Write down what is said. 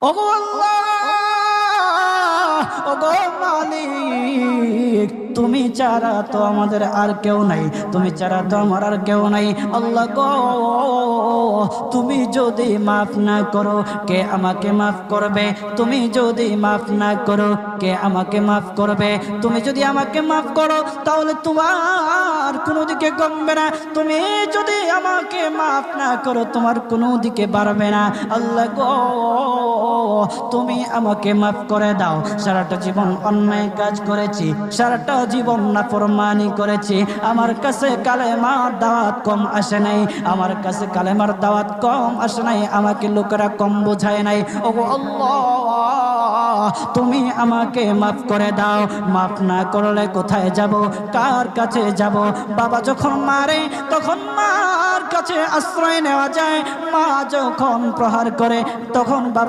ওগো আল্লাহ, ওগো মালিক, তুমি ছাড়া তো আমাদের আর কেউ নাই, তুমি ছাড়া তো আমার আর কেউ নাই। আল্লাহ গো, তুমি যদি মাফ না করো কে আমাকে মাফ করবে? তুমি যদি মাফ না করো কে আমাকে মাফ করবে? তুমি যদি আমাকে মাফ করো তাহলে তোমার কোনো দিকে কমবে না, তুমি যদি আমাকে মাফ না করো তোমার কোনো দিকে বাড়বে না। আল্লাহ গো, তুমি আমাকে মাফ করে দাও। সারাটা জীবন অন্যায় কাজ করেছি, সারাটা জীবন নাফরমানি করেছি, আমার কাছে কালেমার দাওয়াত কম আসে নাই, আমার কাছে কালেমার দাওয়াত কম আসে নাই, আমাকে লোকেরা কম বোঝায় নাই। ওগো আল্লাহ, তুমি আমাকে মাফ করে দাও। মাফ না করলে কোথায় যাব, কার কাছে যাব? বাবা যখন মারে তখন মার কাছে আশ্রয় নেওয়া যায়, মা যখন প্রহার করে তখন বাবা